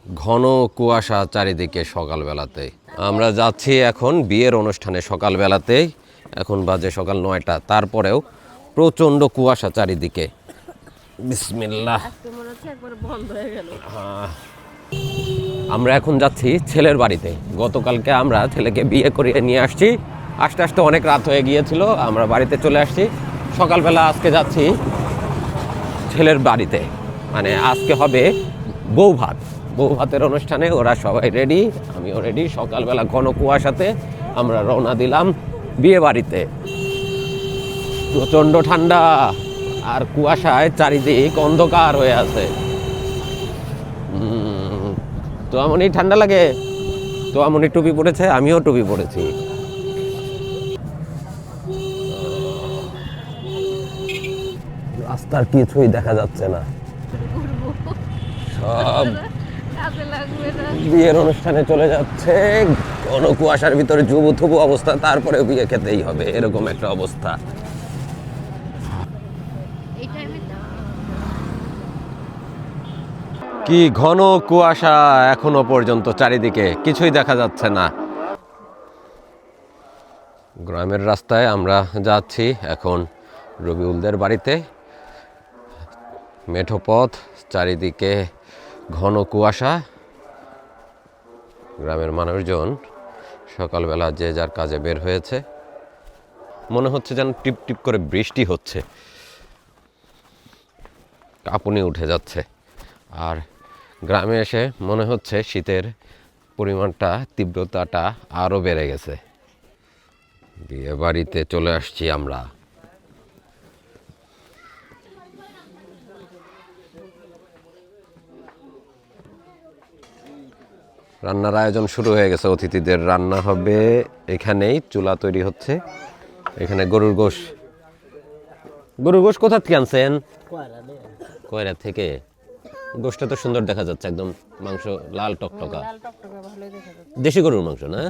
ঘন কুয়াশা চারিদিকে সকালবেলাতে। আমরা যাচ্ছি এখন বিয়ের অনুষ্ঠানে সকালবেলাতেই। এখন বাজে সকাল 9টা, তারপরেও প্রচণ্ড কুয়াশা চারিদিকে। বিসমিল্লাহ। আমরা এখন যাচ্ছি ছেলের বাড়িতে। গতকালকে আমরা ছেলেকে বিয়ে করিয়ে নিয়ে আসছি, আস্তে আস্তে অনেক রাত হয়ে গিয়েছিল, আমরা বাড়িতে চলে আসছি। সকালবেলা আজকে যাচ্ছি ছেলের বাড়িতে, মানে আজকে হবে বউ ভাত। বউ ভাতের অনুষ্ঠানে ওরা সবাই রেডি, আমিও রেডি। সকালবেলা ঘন কুয়াশাতে আমরা রওনা দিলাম বিয়ে বাড়িতে। প্রচণ্ড ঠান্ডা আর কুয়াশায় চারিদিক অন্ধকার হয়ে আছে। তো এমনই ঠান্ডা লাগে। তো এমনই টুপি পড়েছে, আমিও টুপি পড়েছি। রাস্তার কিছুই দেখা যাচ্ছে না, সব বিয়ের অনুষ্ঠানে চলে যাচ্ছে। ঘন কুয়াশার ভিতরে জুবু থুবু অবস্থা, তারপরে বিয়ে খেতেই হবে, এরকম একটা অবস্থা। কি ঘন কুয়াশা, এখনো পর্যন্ত চারিদিকে কিছুই দেখা যাচ্ছে না। গ্রামের রাস্তায় আমরা যাচ্ছি এখন রবিউলদের বাড়িতে। মেঠো পথ, চারিদিকে ঘন কুয়াশা। গ্রামের মানুষজন সকালবেলা যে যার কাজে বের হয়েছে। মনে হচ্ছে যেন টিপ টিপ করে বৃষ্টি হচ্ছে, কাঁপুনি উঠে যাচ্ছে। আর গ্রামে এসে মনে হচ্ছে শীতের পরিমাণটা, তীব্রতাটা আরও বেড়ে গেছে। বিয়ে বাড়িতে চলে আসছি আমরা। রান্নার আয়োজন শুরু হয়ে গেছে, অতিথিদের রান্না হবে এখানেই। চুলা তৈরি হচ্ছে এখানে। গরুর গোশ, গরুর গোশ কোথা থেকে আনছেন? কয়রা থেকে। গোশটা তো সুন্দর দেখা যাচ্ছে, একদম মাংস লাল টকটকা। দেশি গরুর মাংস না?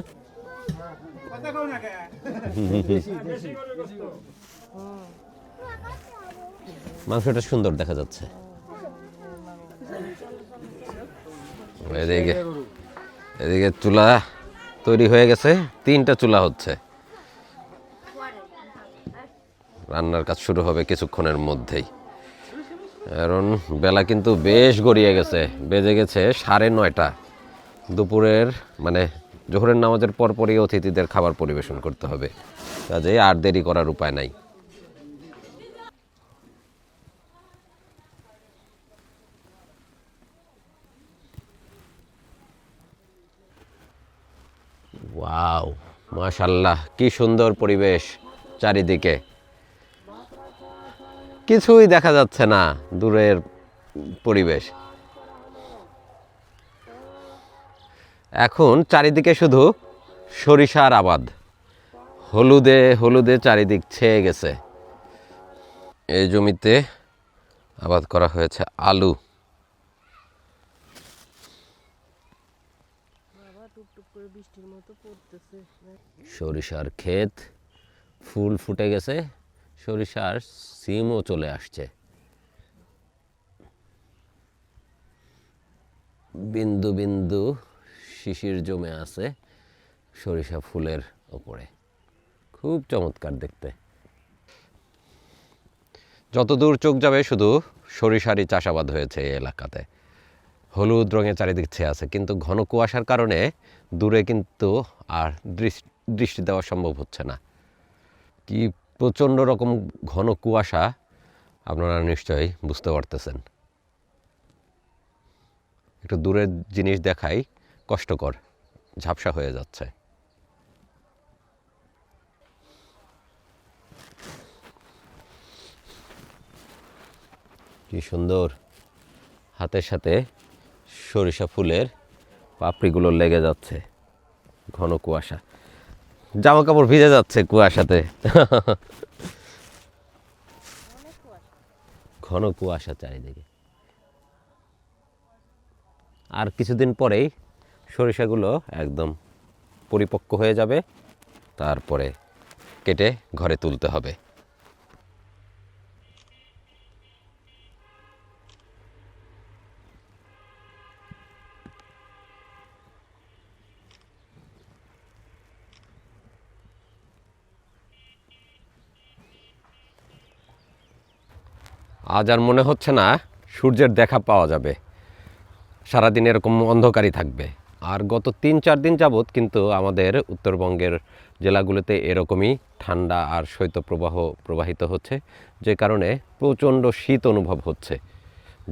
মাংসটা সুন্দর দেখা যাচ্ছে। এদিকে এদিকে চুলা তৈরি হয়ে গেছে, 3টা চুলা হচ্ছে। রান্নার কাজ শুরু হবে কিছুক্ষণের মধ্যেই। কারণ বেলা কিন্তু বেশ গড়িয়ে গেছে, বেজে গেছে 9:30। দুপুরের মানে জোহরের নামাজের পরপরই অতিথিদের খাবার পরিবেশন করতে হবে, কাজেই আর দেরি করার উপায় নাই। ওয়াও, মাশাআল্লাহ, কি সুন্দর পরিবেশ চারিদিকে। কিছুই দেখা যাচ্ছে না দূরের পরিবেশ। এখন চারিদিকে শুধু সরিষার আবাদ, হলুদে হলুদে চারিদিক ছেয়ে গেছে। এই জমিতে আবাদ করা হয়েছে আলু। সরিষার ক্ষেত, ফুল ফুটে গেছে, সরিষার সিমও চলে আসছে। বিন্দু বিন্দু শিশির জমে আছে সরিষা ফুলের ওপরে, খুব চমৎকার দেখতে। যতদূর চোখ যাবে শুধু সরিষারই চাষাবাদ হয়েছে এই এলাকাতে। হলুদ রঙে চারিদিক ছেয়ে আছে, কিন্তু ঘন কুয়াশার কারণে দূরে কিন্তু আর দৃষ্টি দেওয়া সম্ভব হচ্ছে না। কি প্রচণ্ড রকম ঘন কুয়াশা, আপনারা নিশ্চয়ই বুঝতে পারতেছেন। একটু দূরের জিনিস দেখাই কষ্টকর, ঝাপসা হয়ে যাচ্ছে। কি সুন্দর, হাতের সাথে সরিষা ফুলের পাপড়িগুলো লেগে যাচ্ছে। ঘন কুয়াশা, জামা কাপড় ভিজে যাচ্ছে কুয়াশাতে। ঘন কুয়াশা চারিদিকে। আর কিছুদিন পরেই সরিষাগুলো একদম পরিপক্ক হয়ে যাবে, তারপরে কেটে ঘরে তুলতে হবে। আজ আর মনে হচ্ছে না সূর্যের দেখা পাওয়া যাবে, সারাদিন এরকম অন্ধকারই থাকবে। আর গত 3-4 দিন যাবৎ কিন্তু আমাদের উত্তরবঙ্গের জেলাগুলোতে এরকমই ঠান্ডা আর শৈত্যপ্রবাহ প্রবাহিত হচ্ছে, যে কারণে প্রচণ্ড শীত অনুভব হচ্ছে,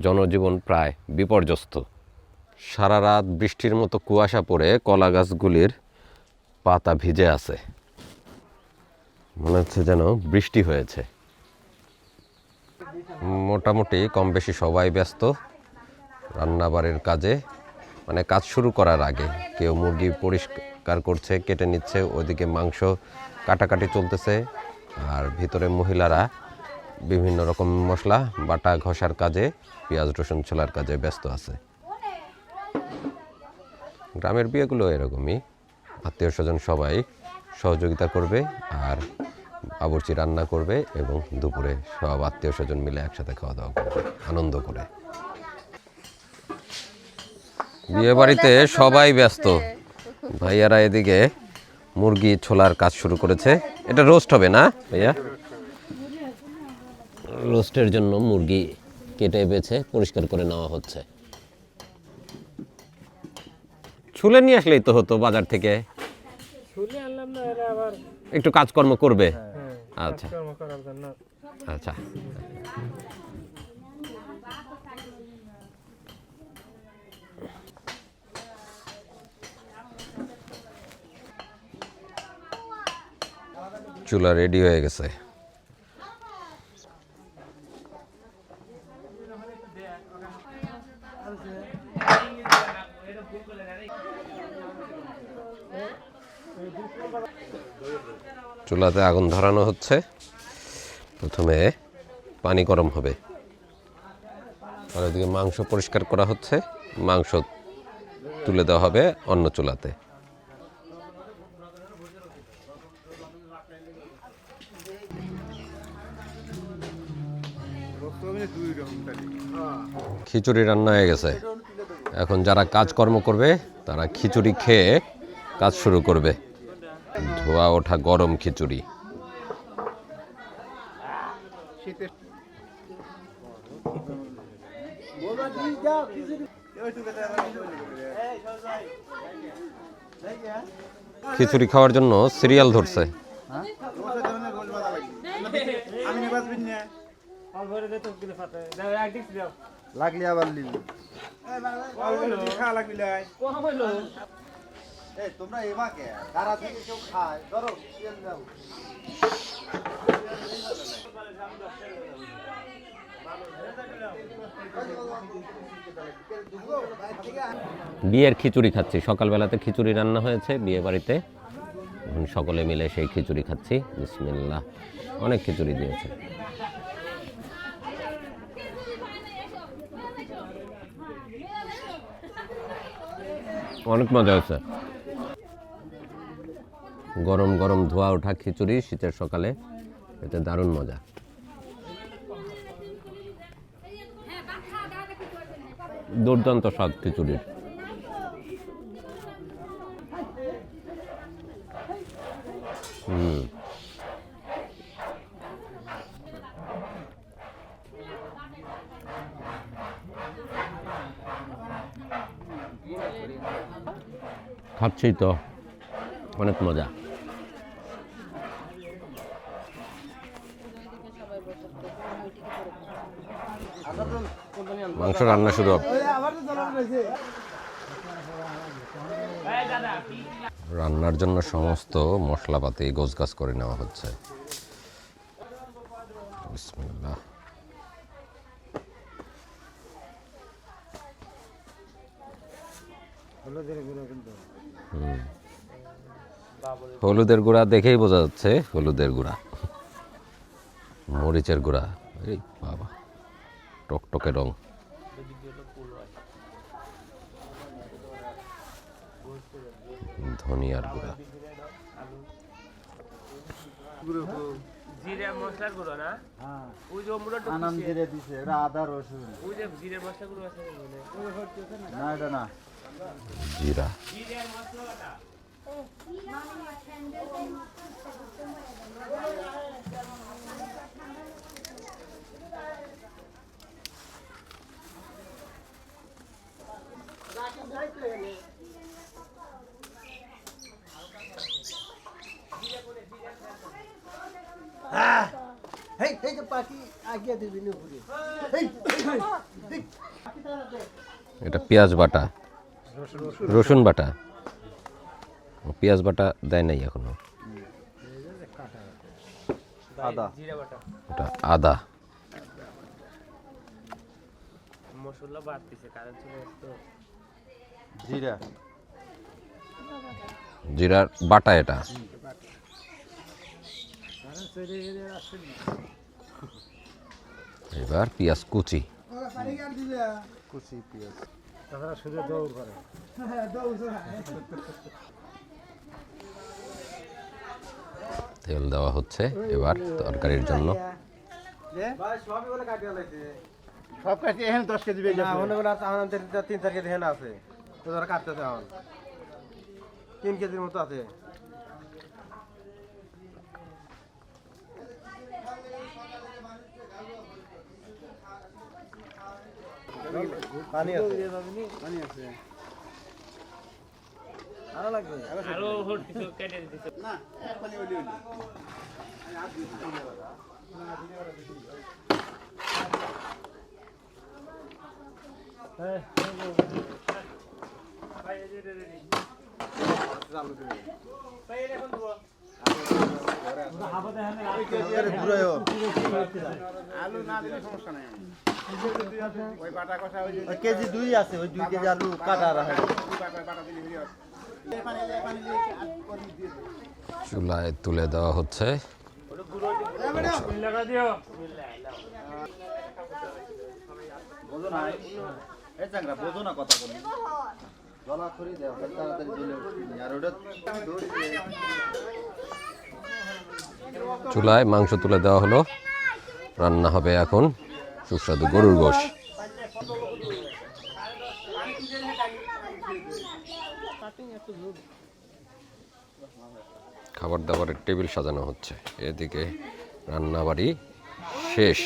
জনজীবন প্রায় বিপর্যস্ত। সারা রাত বৃষ্টির মতো কুয়াশা পড়ে কলা গাছগুলির পাতা ভিজে আছে, মনে হচ্ছে যেন বৃষ্টি হয়েছে। মোটামুটি কম বেশি সবাই ব্যস্ত রান্নাবাড়ির কাজে, মানে কাজ শুরু করার আগে কেউ মুরগি পরিষ্কার করছে, কেটে নিচ্ছে, ওইদিকে মাংস কাটাকাটি চলতেছে, আর ভিতরে মহিলারা বিভিন্ন রকম মশলা বাটা ঘষার কাজে, পেঁয়াজ রসুন ছোলার কাজে ব্যস্ত আছে। গ্রামের বিয়েগুলো এরকমই, আত্মীয় স্বজন সবাই সহযোগিতা করবে আর বাবুর্চি রান্না করবে এবং দুপুরে সব আত্মীয় স্বজন মিলে একসাথে খাওয়া দাওয়া করবে আনন্দ করে। বিয়ে বাড়িতে সবাই ব্যস্ত, ভাইয়ারা এদিকে মুরগি ছোলার কাজ শুরু করেছে। এটা রোস্ট হবে না ভাইয়া? রোস্টের জন্য মুরগি কেটে বেছে পরিষ্কার করে নেওয়া হচ্ছে। ছুলে নিয়ে আসলেই তো হতো বাজার থেকে, একটু কাজকর্ম করবে। আচ্ছা আচ্ছা, চুলা রেডি হয়ে গেছে। চুলাতে আগুন ধরানো হচ্ছে, প্রথমে পানি গরম হবে, আর ওইদিকে মাংস পরিষ্কার করা হচ্ছে, মাংস তুলে দেওয়া হবে অন্য চুলাতে। খিচুড়ি রান্না হয়ে গেছে, এখন যারা কাজকর্ম করবে তারা খিচুড়ি খেয়ে কাজ শুরু করবে। ধোয়া ওঠা গরম খিচুড়ি। খিচুড়ি খাওয়ার জন্য সিরিয়াল ধরছে। লাগলি আবার তোমরা এমাকে তারা থেকে কেউ খায় ধরো দাও। বিয়ের খিচুড়ি খাচ্ছি, সকালবেলাতে খিচুড়ি রান্না হয়েছে বিয়ে বাড়িতে, এখন সকলে মিলে সেই খিচুড়ি খাচ্ছি। বিসমিল্লাহ, অনেক খিচুড়ি দিয়েছে। অনেক মজা হয়েছে, গরম গরম ধোয়া ওঠা খিচুড়ি শীতের সকালে, এতে দারুণ মজা। দুর্দান্ত স্বাদ খিচুড়ির। খাচ্ছি তো, অনেক মজা। মাংস রান্না শুরু হবে। রান্নার জন্য সমস্ত মশলাপাতি গোছগাছ করে নেওয়া হচ্ছে। বিসমিল্লাহ। হলুদের গুঁড়া দেখেই বোঝা যাচ্ছে হলুদের গুঁড়া, মরিচের গুঁড়া, এই বাবা টকটকে রং, ধনিয়ার গুঁড়া, জিরে মশলার গুঁড়ো না? হ্যাঁ, ওই যে মুড়োটা আনাম জিরে দিছে, এটা আদা রসুন। ওই যে জিরে মশলা গুঁড়ো আছে না, এটা না, জিরা। জিরের মশলাটা এটা পেঁয়াজ বাটা, রসুন বাটা, পেঁয়াজ বাটা দেয় নাই এখনো। আদা, জিরা বাটা ওটা আদা, মশলা বাড়তিছে কারণ ছিল তো জিরা, জিরার বাটা এটা। এবার পেঁয়াজ কুচি, কুচি পেঁয়াজ, তেল দেওয়া হচ্ছে এবার তরকারির জন্য। সব কাছে এখন 10 কেজি বেজে গেছে। মনে করে আছে 3-4 কেজি হেন আছে। তো ধর কাটতেছে এখন 3 কেজির মতো আছে। পানি আছে, পানি আছে। আরো লাগবে, আরো হট কিছু কেটে দিতে না এক পানি ওলি ওলি। আলু না দিলে সমস্যা নাই। কেজি 2 আছে, ওই 2 কেজি আলু কাটা রাখা। চুলায় তুলে দেওয়া হচ্ছে। লাগা দিও বোঝো না এই চাংরা বোঝো না কথা বলি জলা করে দাও তাড়াতাড়ি জ্বলে উঠবে আর ওটা চুলায় মাংস তুলে দেওয়া হলো, রান্না হবে এখন সুস্বাদু গরুর গোশ। খাবার দাবারের টেবিল সাজানো হচ্ছে, এদিকে রান্নাবাড়ি শেষ,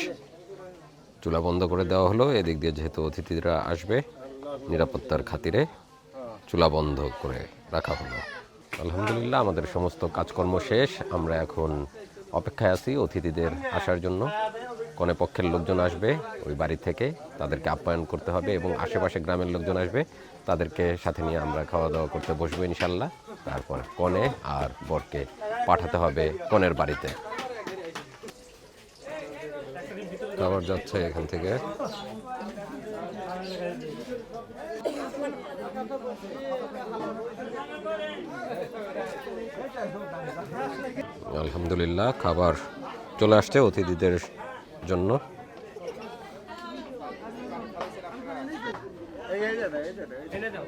চুলা বন্ধ করে দেওয়া হলো। এদিক দিয়ে যেহেতু অতিথিরা আসবে, নিরাপত্তার খাতিরে চুলা বন্ধ করে রাখা হলো। আলহামদুলিল্লাহ আমাদের সমস্ত কাজকর্ম শেষ। আমরা এখন অপেক্ষায় আছি অতিথিদের আসার জন্য। কনে পক্ষের লোকজন আসবে ওই বাড়ি থেকে, তাদেরকে আপ্যায়ন করতে হবে এবং আশেপাশে গ্রামের লোকজন আসবে, তাদেরকে সাথে নিয়ে আমরা খাওয়া দাওয়া করতে বসবো ইনশাল্লাহ। তারপর কনে আর বরকে পাঠাতে হবে কনের বাড়িতে। খাবার যাচ্ছে এখান থেকে। আলহামদুলিল্লাহ খাবার চলে আসছে অতিথিদের জন্য। এনে দাও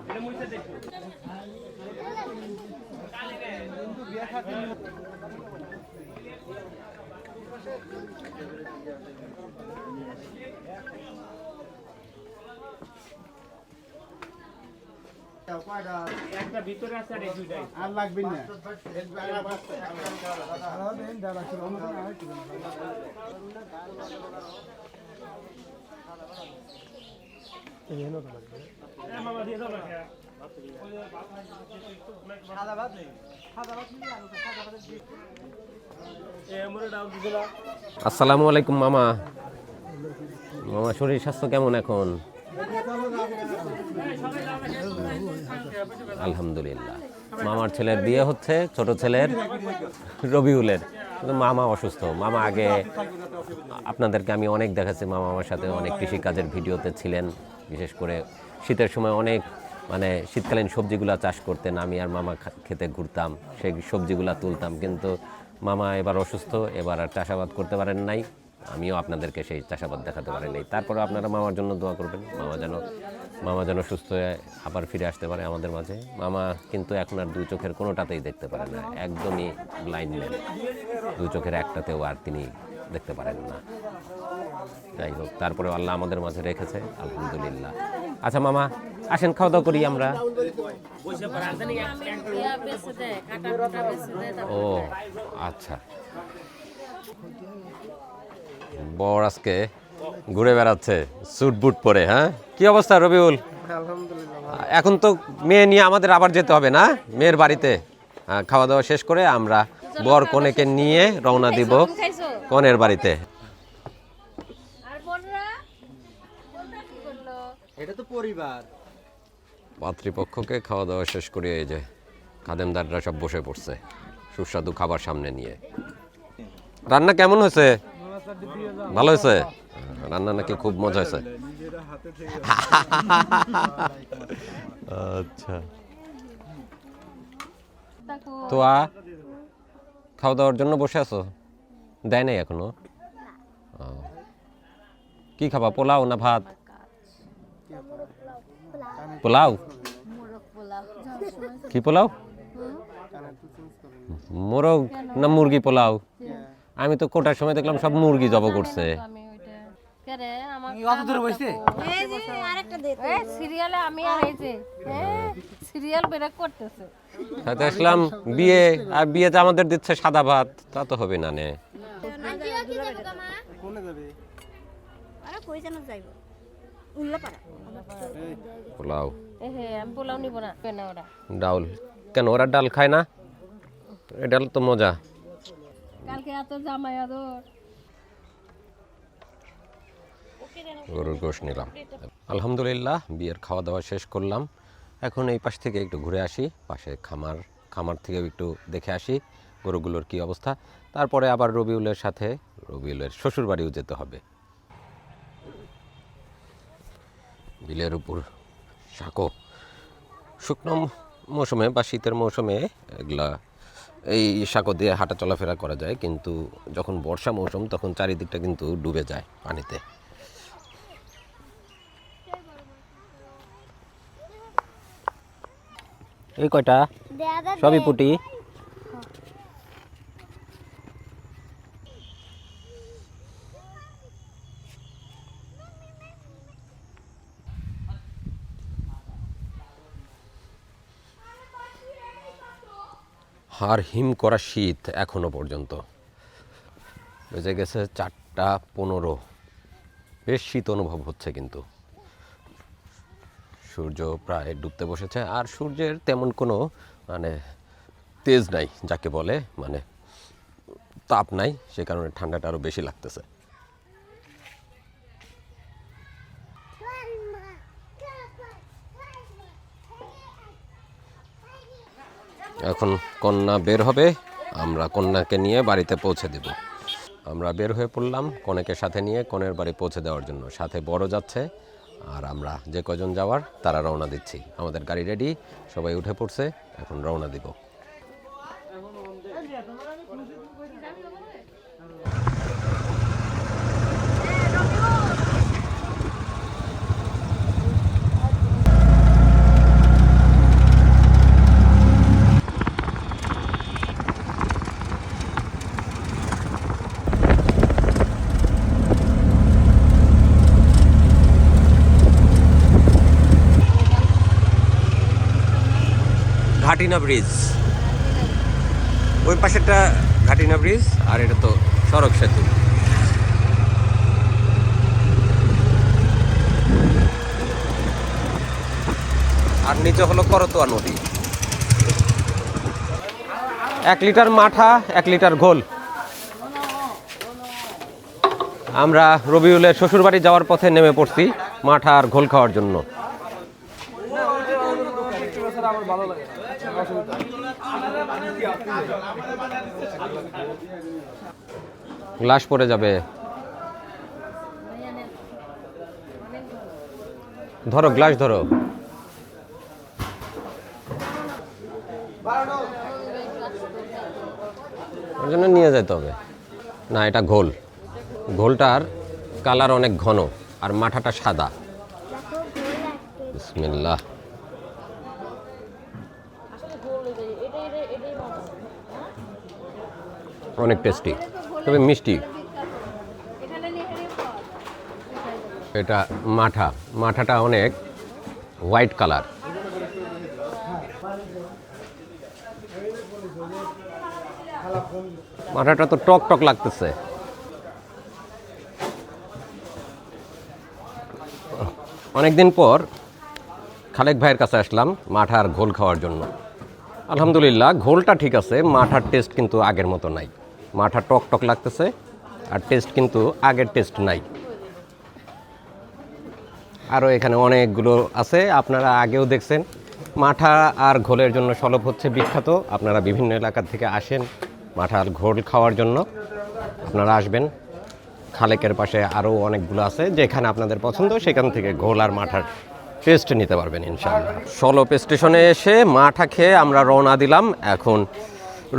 এটা মুছে দেখো একটা ভিতরে আছে আর এই দুইটাই আর লাগবে না মামা দিয়ে দাও না সাদা ভাত নেই এ আমরে ডাউন দিলা। আসসালামু আলাইকুম মামা। মামা শরীর স্বাস্থ্য কেমন এখন? আলহামদুলিল্লাহ। মামার ছেলের বিয়ে হচ্ছে, ছোট ছেলের রবিউলের, কিন্তু মামা অসুস্থ। মামা আগে আপনাদেরকে আমি অনেক দেখাচ্ছি, মামা আমার সাথে অনেক কৃষিকাজের ভিডিওতে ছিলেন, বিশেষ করে শীতের সময় অনেক শীতকালীন সবজিগুলা চাষ করতেন। আমি আর মামা খেতে ঘুরতাম, সেই সবজিগুলা তুলতাম, কিন্তু মামা এবার অসুস্থ, এবার আর চাষাবাদ করতে পারেন নাই। আমিও আপনাদেরকে সেই চাষাবাদ দেখাতে পারি নাই। তারপরে আপনারা মামার জন্য দোয়া করবেন, মামা যেন সুস্থ হয়ে আবার ফিরে আসতে পারে আমাদের মাঝে। মামা কিন্তু এখন আর দুই চোখের কোনোটাতেই দেখতে পারে না, একদমই ব্লাইন্ড ম্যান, দুই চোখের একটাতেও আর তিনি দেখতে পারেন না। যাই হোক, তারপরে আল্লাহ আমাদের মাঝে রেখেছে, আলহামদুলিল্লাহ। আচ্ছা মামা আসেন, খাওয়া দাওয়া করি আমরা। ও আচ্ছা, বর আজকে ঘুরে বেড়াচ্ছে স্যুট বুট পরে। হ্যাঁ, কি অবস্থা রবিউল? এখন তো মেয়ে নিয়ে আমাদের আবার যেতে হবে না মেয়ের বাড়িতে? খাওয়া দাওয়া শেষ করে আমরা বর কনেকে নিয়ে রওনা দিব কনের বাড়িতে। এটা তো পরিবার। পাত্রীপক্ষকে খাওয়া দাওয়া শেষ করে এই যে খাদেমদাররা সব বসে পড়ছে সুস্বাদু খাবার সামনে নিয়ে। রান্না কেমন হয়েছে? ভালো হয়েছে? রান্না নাকি খুব মজা হয়েছে। আচ্ছা, তো খাওয়া দাওয়ার জন্য বসে আছো? দেয় নাই এখনো? কি খাবা, পোলাও না ভাত? পোলাও? কি পোলাও? মোরগ না মুরগি পোলাও? আমি তো কোটার সময় দেখলাম সব মুরগি জব করছে। আসলাম বিয়ে, আর বিয়েতে আমাদের দিচ্ছে সাদা ভাত, তা তো হবে না নে। পোলাও ডাউল কেন, ওরা ডাল খায় না? এই ডাল তো মজা। গরুর গোশ নিলাম। আলহামদুলিল্লাহ বিয়ের খাওয়া দাওয়া শেষ করলাম। এখন এই পাশ থেকে একটু ঘুরে আসি, পাশে খামার থেকে একটু দেখে আসি গরুগুলোর কি অবস্থা। তারপরে আবার রবিউলের সাথে রবিউলের শ্বশুর বাড়িও যেতে হবে। বিলের উপর শাকো শুকনো মৌসুমে বা শীতের মৌসুমে এগুলা এই শাকো দিয়ে হাঁটা চলাফেরা করা যায়, কিন্তু যখন বর্ষা মৌসুম তখন চারিদিকটা কিন্তু ডুবে যায় পানিতে। এই কয়টা সবই পুটি। আর হিম করা শীত এখনো পর্যন্ত। বেজে গেছে 4:15। বেশ শীত অনুভব হচ্ছে, কিন্তু সূর্য প্রায় ডুবতে বসেছে। আর সূর্যের তেমন কোনো তেজ নাই, যাকে বলে তাপ নাই, সে কারণে ঠান্ডাটা আরও বেশি লাগতেছে। এখন কন্যা বের হবে, আমরা কন্যাকে নিয়ে বাড়িতে পৌঁছে দেব। আমরা বের হয়ে পড়লাম কনেকে সাথে নিয়ে কনের বাড়ি পৌঁছে দেওয়ার জন্য। সাথে বড় যাচ্ছে, আর আমরা যে কজন যাওয়ার তারা রওনা দিচ্ছি। আমাদের গাড়ি রেডি, সবাই উঠে পড়ছে, এখন রওনা দিব। ঘাটিনা ব্রিজ, ওই পাশেরটা ঘাটিনা ব্রিজ, আর এটা তো সড়ক সেতু। আর নিচে হলো করতোয়া নদী। 1 লিটার মাঠা, 1 লিটার ঘোল। আমরা রবিউলের শ্বশুরবাড়ি যাওয়ার পথে নেমে পড়ছি মাঠা আর ঘোল খাওয়ার জন্য। গ্লাস পড়ে যাবে, ধরো গ্লাস ধরো। ওর জন্য নিয়ে যেতে হবে না। এটা ঘোল, ঘোলটার কালার অনেক ঘন আর মাথাটা সাদা। বিসমিল্লাহ। অনেক টেস্টি, তবে মিষ্টি। এটা মাঠাটা অনেক হোয়াইট কালার। মাঠাটা তো টক টক লাগতেছে। অনেকদিন পর খালেক ভাইয়ের কাছে আসলাম মাঠা আর ঘোল খাওয়ার জন্য। আলহামদুলিল্লাহ ঘোলটা ঠিক আছে, মাঠার টেস্ট কিন্তু আগের মতো নাই। মাঠা টক টক লাগতেছে, আর টেস্ট কিন্তু আগের টেস্ট নাই। আরও এখানে অনেকগুলো আছে, আপনারা আগেও দেখছেন। মাঠা আর ঘোলের জন্য সলভ হচ্ছে বিখ্যাত। আপনারা বিভিন্ন এলাকা থেকে আসেন মাঠা আর ঘোল খাওয়ার জন্য, আপনারা আসবেন। খালেকের পাশে আরও অনেকগুলো আছে, যেখানে আপনাদের পছন্দ সেখান থেকে ঘোল আর মাঠার টেস্ট নিতে পারবেন ইনশাআল্লাহ। সলপ স্টেশনে এসে মাঠা খেয়ে আমরা রওনা দিলাম এখন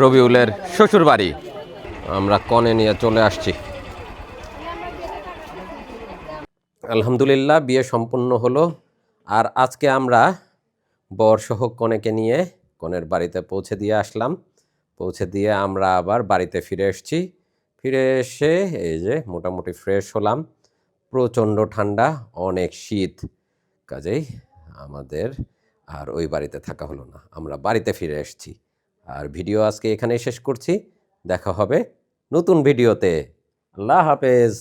রবিউলের শ্বশুর বাড়ি। আমরা কনে নিয়ে চলে আসছি। আলহামদুলিল্লাহ বিয়ে সম্পূর্ণ হলো। আর আজকে আমরা বরসহ কনেকে নিয়ে কনের বাড়িতে পৌঁছে দিয়ে আসলাম। পৌঁছে দিয়ে আমরা আবার বাড়িতে ফিরে এসেছি। ফিরে এসে এই যে মোটামুটি ফ্রেশ হলাম। প্রচণ্ড ঠান্ডা, অনেক শীত, কাজেই আমাদের আর ওই বাড়িতে থাকা হলো না, আমরা বাড়িতে ফিরে এসেছি। আর ভিডিও আজকে এখানেই শেষ করছি। দেখা হবে নতুন ভিডিওতে। আল্লাহ হাফেজ।